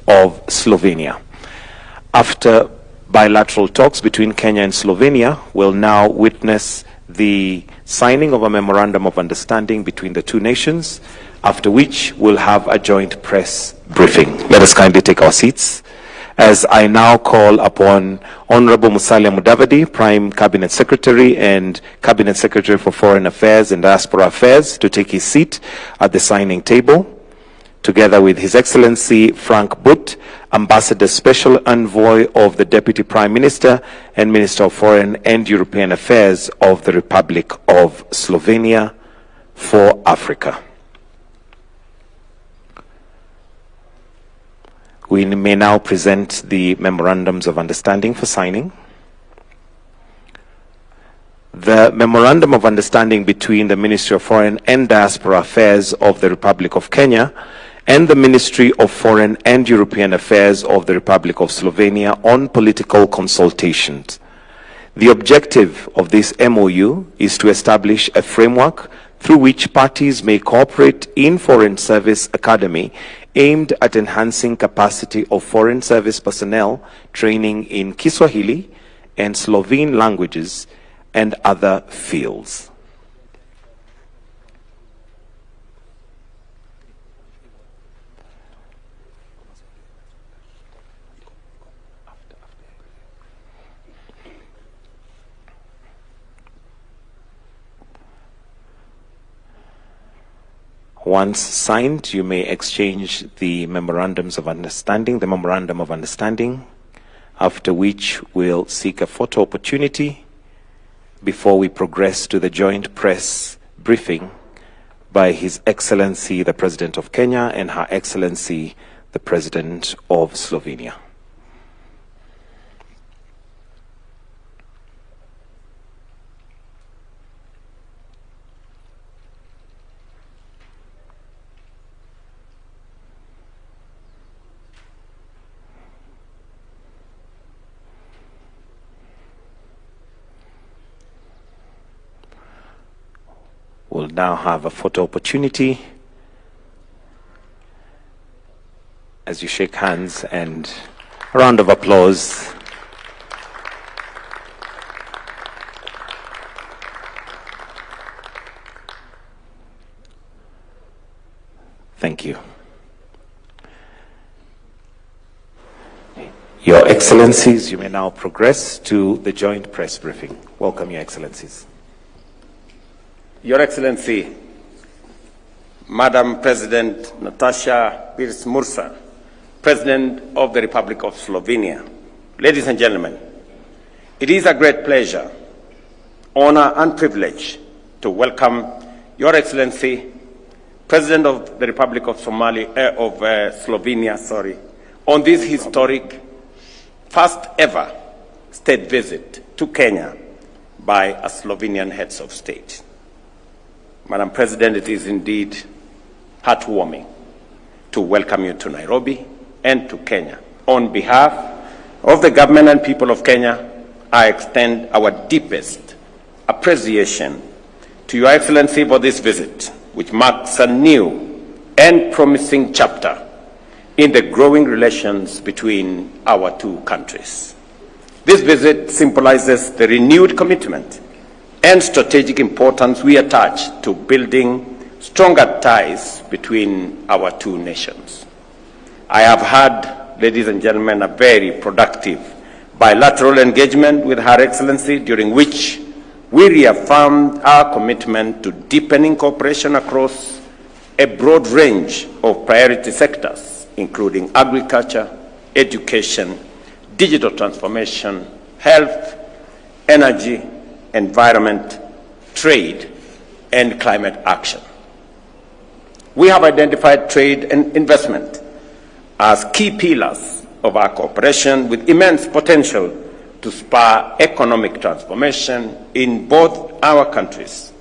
of Slovenia. After bilateral talks between Kenya and Slovenia, we'll now witness the signing of a memorandum of understanding between the two nations, after which we'll have a joint press briefing. Let us kindly take our seats as I now call upon Honorable Musalia Mudavadi, Prime Cabinet Secretary and Cabinet Secretary for Foreign Affairs and Diaspora Affairs, to take his seat at the signing table, together with His Excellency Frank Butt, Ambassador Special Envoy of the Deputy Prime Minister and Minister of Foreign and European Affairs of the Republic of Slovenia for Africa. We may now present the memorandums of understanding for signing. The Memorandum of Understanding between the Ministry of Foreign and Diaspora Affairs of the Republic of Kenya and the Ministry of Foreign and European Affairs of the Republic of Slovenia on political consultations. The objective of this MOU is to establish a framework through which parties may cooperate in Foreign Service Academy aimed at enhancing capacity of foreign service personnel training in Kiswahili and Slovene languages and other fields. Once signed, you may exchange the memorandums of understanding, the memorandum of understanding, after which we'll seek a photo opportunity before we progress to the joint press briefing by His Excellency the President of Kenya and Her Excellency the President of Slovenia. We'll now have a photo opportunity as you shake hands, and a round of applause. Thank you. Your Excellencies, you may now progress to the joint press briefing. Welcome, Your Excellencies. Your Excellency, Madam President Natasha Pirc-Mursa, President of the Republic of Slovenia, ladies and gentlemen, it is a great pleasure, honor and privilege to welcome Your Excellency, President of the Republic of Slovenia, on this historic first ever state visit to Kenya by a Slovenian heads of state. Madam President, it is indeed heartwarming to welcome you to Nairobi and to Kenya. On behalf of the government and people of Kenya, I extend our deepest appreciation to Your Excellency for this visit, which marks a new and promising chapter in the growing relations between our two countries. This visit symbolizes the renewed commitment and strategic importance we attach to building stronger ties between our two nations. I have had, ladies and gentlemen, a very productive bilateral engagement with Her Excellency, during which we reaffirmed our commitment to deepening cooperation across a broad range of priority sectors, including agriculture, education, digital transformation, health, energy, environment, trade, and climate action. We have identified trade and investment as key pillars of our cooperation, with immense potential to spur economic transformation in both our countries.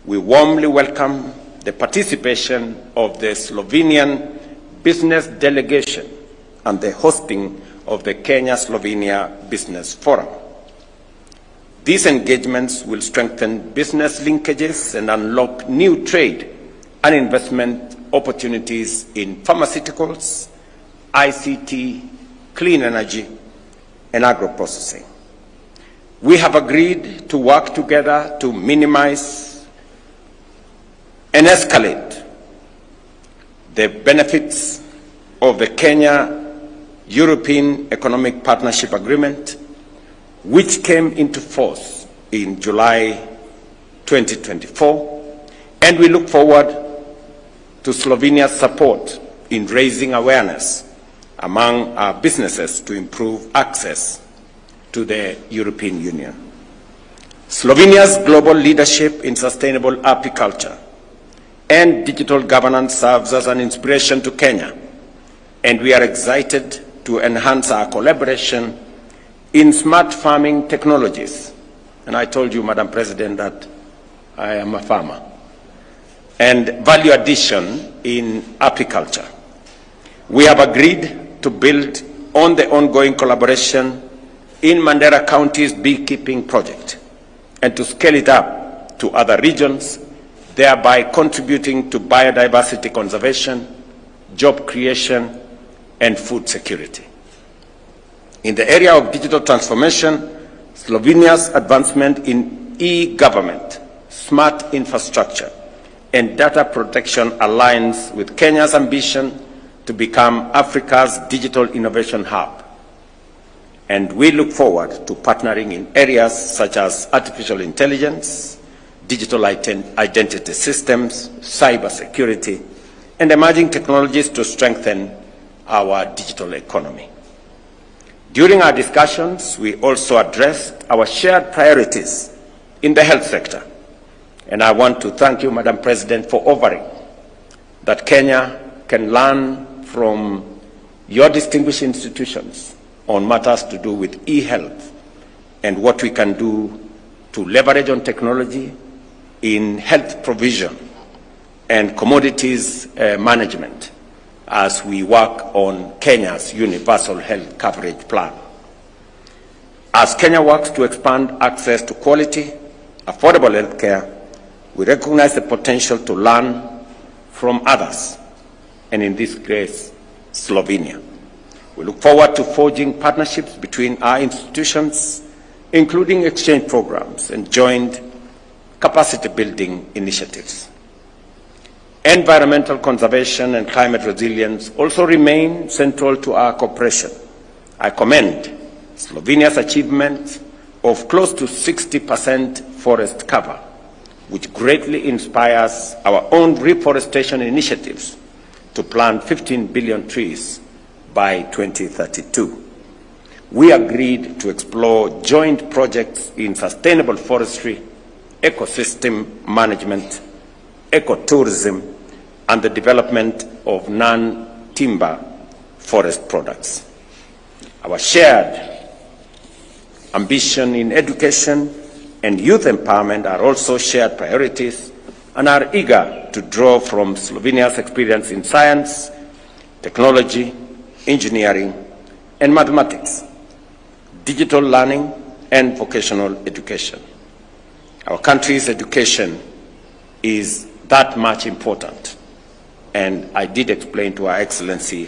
We warmly welcome the participation of the Slovenian business delegation and the hosting of the Kenya-Slovenia Business Forum. These engagements will strengthen business linkages and unlock new trade and investment opportunities in pharmaceuticals, ICT, clean energy, and agro-processing. We have agreed to work together to minimize and escalate the benefits of the Kenya-European Economic Partnership Agreement, which came into force in July 2024, and we look forward to Slovenia's support in raising awareness among our businesses to improve access to the European Union. Slovenia's global leadership in sustainable apiculture and digital governance serves as an inspiration to Kenya, and we are excited to enhance our collaboration in smart farming technologies. And I told you, Madam President, that I am a farmer. And value addition in apiculture. We have agreed to build on the ongoing collaboration in Mandera County's beekeeping project and to scale it up to other regions, thereby contributing to biodiversity conservation, job creation, and food security. In the area of digital transformation, Slovenia's advancement in e-government, smart infrastructure, and data protection aligns with Kenya's ambition to become Africa's digital innovation hub. And we look forward to partnering in areas such as artificial intelligence, digital identity systems, cybersecurity, and emerging technologies to strengthen our digital economy. During our discussions, we also addressed our shared priorities in the health sector. And I want to thank you, Madam President, for offering that Kenya can learn from your distinguished institutions on matters to do with e-health and what we can do to leverage on technology in health provision and commodities management as we work on Kenya's universal health coverage plan. As Kenya works to expand access to quality, affordable health care, we recognize the potential to learn from others, and in this case, Slovenia. We look forward to forging partnerships between our institutions, including exchange programs and joint capacity building initiatives. Environmental conservation and climate resilience also remain central to our cooperation. I commend Slovenia's achievement of close to 60% forest cover, which greatly inspires our own reforestation initiatives to plant 15 billion trees by 2032. We agreed to explore joint projects in sustainable forestry, ecosystem management, ecotourism, and the development of non-timber forest products. Our shared ambition in education and youth empowerment are also shared priorities and are eager to draw from Slovenia's experience in science, technology, engineering, and mathematics, digital learning, and vocational education. Our country's education is that much important, and I did explain to Her Excellency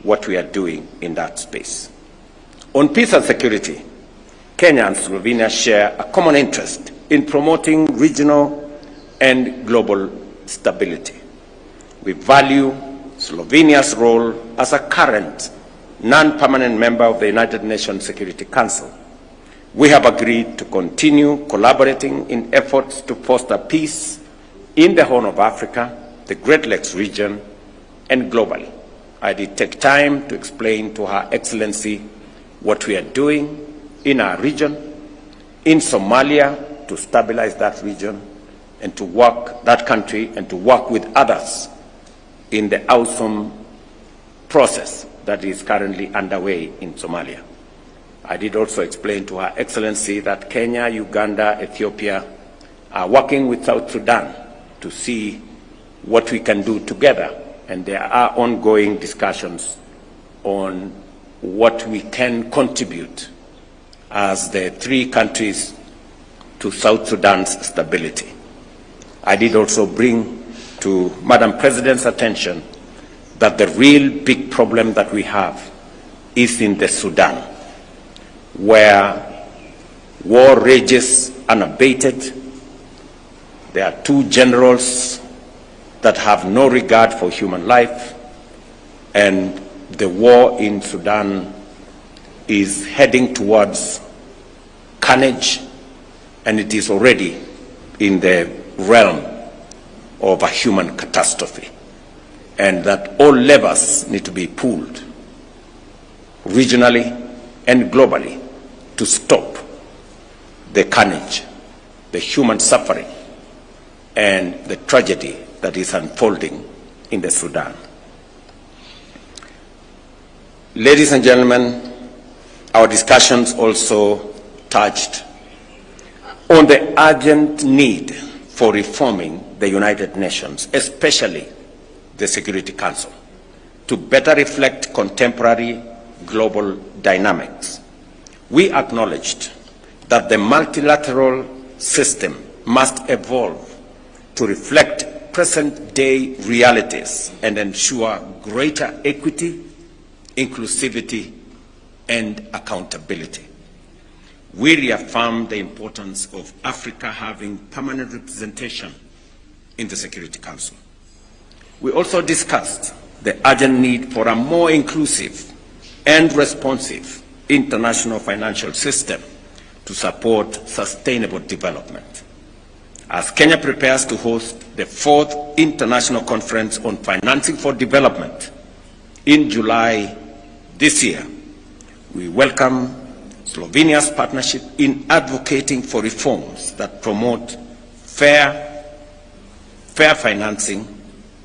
what we are doing in that space. On peace and security, Kenya and Slovenia share a common interest in promoting regional and global stability. We value Slovenia's role as a current non-permanent member of the United Nations Security Council. We have agreed to continue collaborating in efforts to foster peace in the Horn of Africa, the Great Lakes region, and globally. I did take time to explain to Her Excellency what we are doing in our region, in Somalia, to stabilize that region, and to work that country and to work with others in the awesome process that is currently underway in Somalia. I did also explain to Her Excellency that Kenya, Uganda, Ethiopia are working with South Sudan to see what we can do together, and there are ongoing discussions on what we can contribute as the three countries to South Sudan's stability. I did also bring to Madam President's attention that the real big problem that we have is in the Sudan, where war rages unabated. There are two generals that have no regard for human life, and the war in Sudan is heading towards carnage, and it is already in the realm of a human catastrophe, and that all levers need to be pulled regionally and globally to stop the carnage, the human suffering, and the tragedy that is unfolding in the Sudan. Ladies and gentlemen, our discussions also touched on the urgent need for reforming the United Nations, especially the Security Council, to better reflect contemporary global dynamics. We acknowledged that the multilateral system must evolve to reflect present-day realities and ensure greater equity, inclusivity, and accountability. We reaffirmed the importance of Africa having permanent representation in the Security Council. We also discussed the urgent need for a more inclusive and responsive international financial system to support sustainable development. As Kenya prepares to host the 4th International Conference on Financing for Development in July this year, we welcome Slovenia's partnership in advocating for reforms that promote fair financing,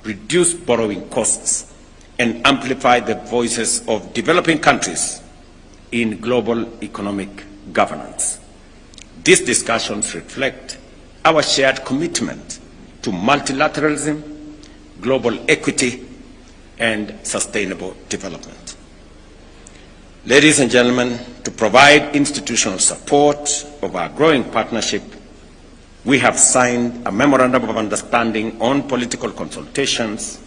reduce borrowing costs, and amplify the voices of developing countries in global economic governance. These discussions reflect our shared commitment to multilateralism, global equity, and sustainable development. Ladies and gentlemen, to provide institutional support of our growing partnership, we have signed a memorandum of understanding on political consultations,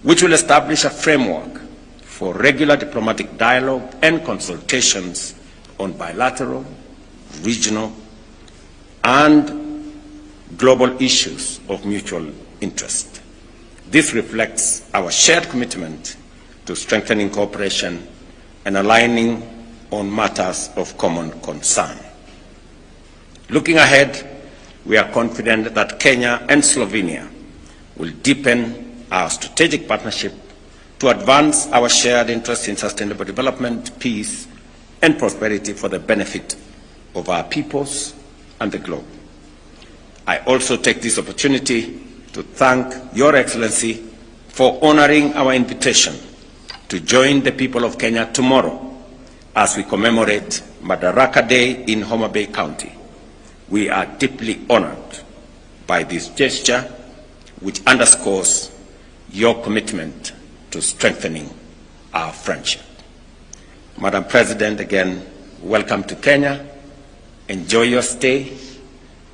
which will establish a framework for regular diplomatic dialogue and consultations on bilateral, regional, and global issues of mutual interest. This reflects our shared commitment to strengthening cooperation and aligning on matters of common concern. Looking ahead, we are confident that Kenya and Slovenia will deepen our strategic partnership to advance our shared interest in sustainable development, peace, and prosperity for the benefit of our peoples and the globe. I also take this opportunity to thank Your Excellency for honoring our invitation to join the people of Kenya tomorrow as we commemorate Madaraka Day in Homa Bay County. We are deeply honored by this gesture, which underscores your commitment to strengthening our friendship. Madam President, again, welcome to Kenya. Enjoy your stay,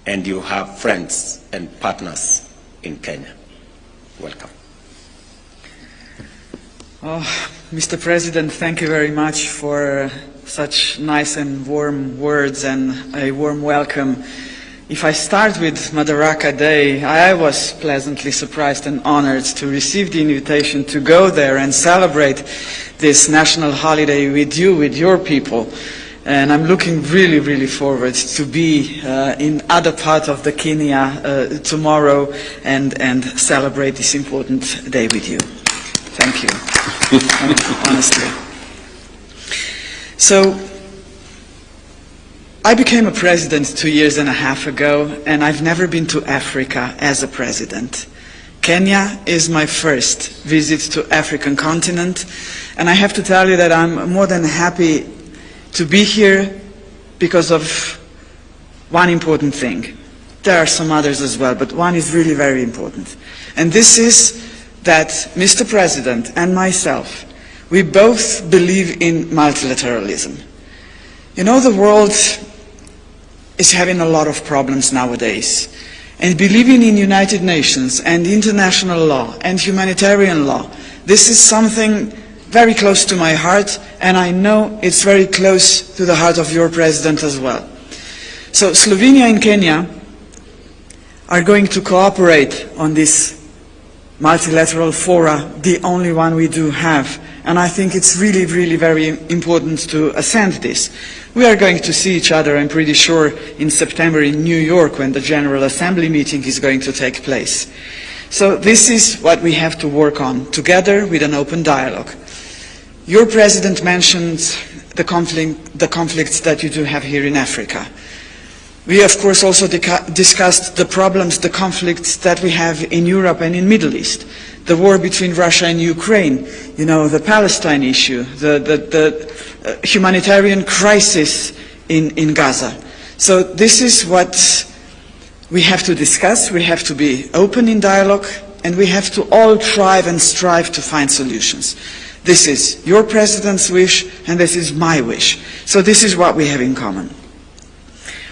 and you have friends and partners in Kenya. Welcome. Oh, Mr. President, thank you very much for such nice and warm words and a warm welcome. If I start with Madaraka Day, I was pleasantly surprised and honored to receive the invitation to go there and celebrate this national holiday with you, with your people. And I'm looking really forward to be in other part of the Kenya tomorrow and celebrate this important day with you. Thank you. Honestly. So, I became a president 2.5 years ago, and I've never been to Africa as a president. Kenya is my first visit to African continent, and I have to tell you that I'm more than happy to be here because of one important thing. There are some others as well, but one is really very important. And this is that Mr. President and myself, we both believe in multilateralism. You know, the world is having a lot of problems nowadays. And believing in United Nations and international law and humanitarian law, This is something very close to my heart, and I know it's very close to the heart of your president as well. So Slovenia and Kenya are going to cooperate on this multilateral fora, the only one we do have. And I think it's really, really very important to assent this. We are going to see each other, I'm pretty sure, in September in New York when the General Assembly meeting is going to take place. So this is what we have to work on, together with an open dialogue. Your president mentioned the conflicts that you do have here in Africa. We, of course, also discussed the problems, the conflicts that we have in Europe and in Middle East. The war between Russia and Ukraine, you know, the Palestine issue, the humanitarian crisis in Gaza. So this is what we have to discuss. We have to be open in dialogue, and we have to all try and strive to find solutions. This is your president's wish, and this is my wish. So this is what we have in common.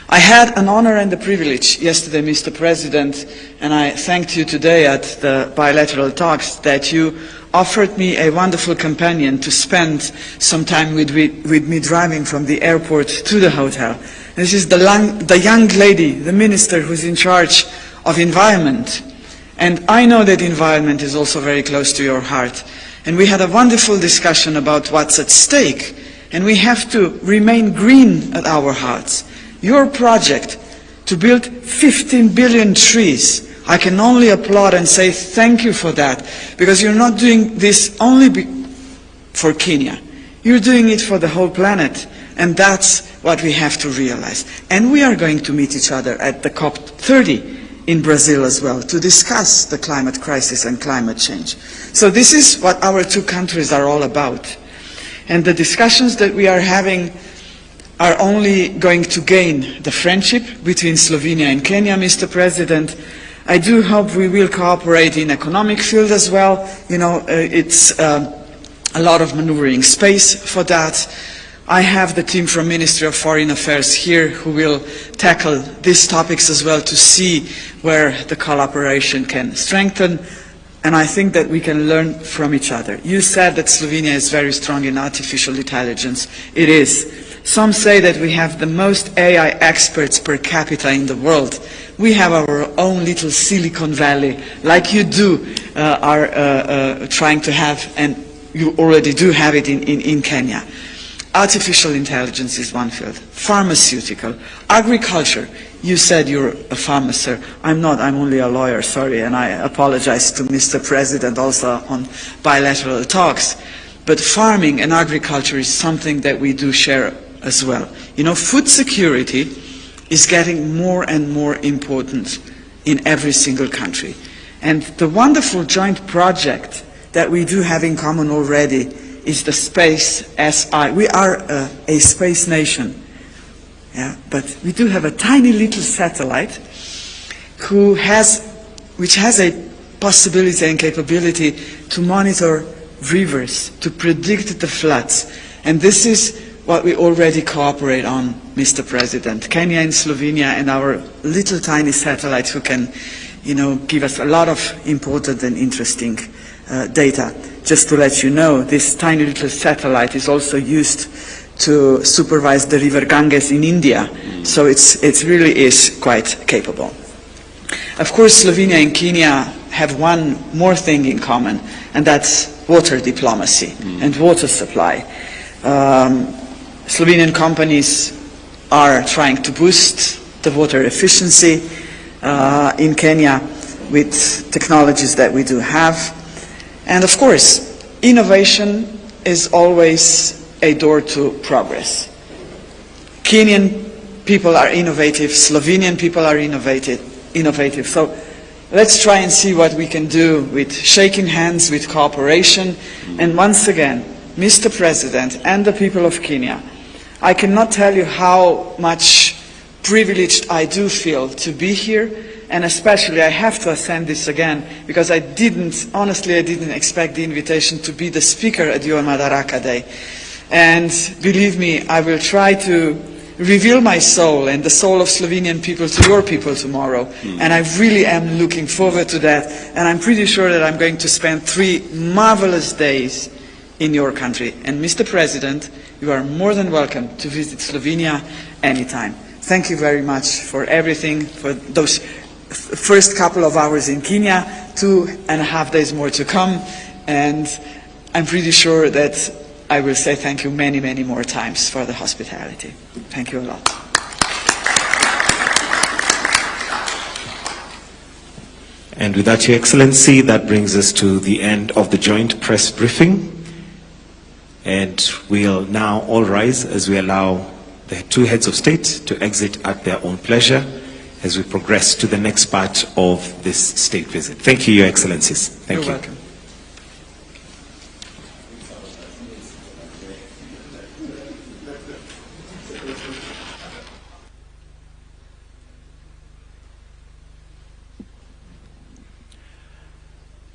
I had an honor and the privilege yesterday, Mr. President, and I thanked you today at the bilateral talks that you offered me a wonderful companion to spend some time with me driving from the airport to the hotel. This is the young lady, the minister who's in charge of environment. And I know that environment is also very close to your heart. And we had a wonderful discussion about what's at stake. And we have to remain green at our hearts. Your project to build 15 billion trees, I can only applaud and say thank you for that, because you're not doing this only for Kenya. You're doing it for the whole planet, and that's what we have to realize. And we are going to meet each other at the COP30 in Brazil as well to discuss the climate crisis and climate change. So this is what our two countries are all about. And the discussions that we are having are only going to gain the friendship between Slovenia and Kenya, Mr. President. I do hope we will cooperate in economic field as well. You know, it's a lot of maneuvering space for that. I have the team from Ministry of Foreign Affairs here who will tackle these topics as well to see where the collaboration can strengthen. And I think that we can learn from each other. You said that Slovenia is very strong in artificial intelligence. It is. Some say that we have the most AI experts per capita in the world. We have our own little Silicon Valley, like you are trying to have, and you already do have it in Kenya. Artificial intelligence is one field. Pharmaceutical. Agriculture. You said you're a farmer, sir. I'm not. I'm only a lawyer, sorry, and I apologize to Mr. President also on bilateral talks. But farming and agriculture is something that we do share as well. You know, food security is getting more and more important in every single country. And the wonderful joint project that we do have in common already is the Space SI. We are a space nation, yeah, but we do have a tiny little satellite which has a possibility and capability to monitor rivers, to predict the floods. And this is what we already cooperate on, Mr. President. Kenya and Slovenia and our little tiny satellite who can, you know, give us a lot of important and interesting data. Just to let you know, this tiny little satellite is also used to supervise the river Ganges in India. So it really is quite capable. Of course, Slovenia and Kenya have one more thing in common, and that's water diplomacy and water supply. Slovenian companies are trying to boost the water efficiency in Kenya with technologies that we do have. And of course, innovation is always a door to progress. Kenyan people are innovative, Slovenian people are innovative. So let's try and see what we can do with shaking hands, with cooperation. And once again, Mr. President and the people of Kenya, I cannot tell you how much privileged I do feel to be here, and especially I have to assent this again because honestly I didn't expect the invitation to be the speaker at your Madaraka Day. And believe me, I will try to reveal my soul and the soul of Slovenian people to your people tomorrow. And I really am looking forward to that. And I'm pretty sure that I'm going to spend 3 marvelous days in your country. And Mr. President, you are more than welcome to visit Slovenia anytime. Thank you very much for everything, for those first couple of hours in Kenya, 2.5 days more to come. And I'm pretty sure that I will say thank you many, many more times for the hospitality. Thank you a lot. And with that, Your Excellency, that brings us to the end of the joint press briefing. And we'll now all rise as we allow the 2 heads of state to exit at their own pleasure as we progress to the next part of this state visit. Thank you, Your Excellencies. Thank you. You're welcome.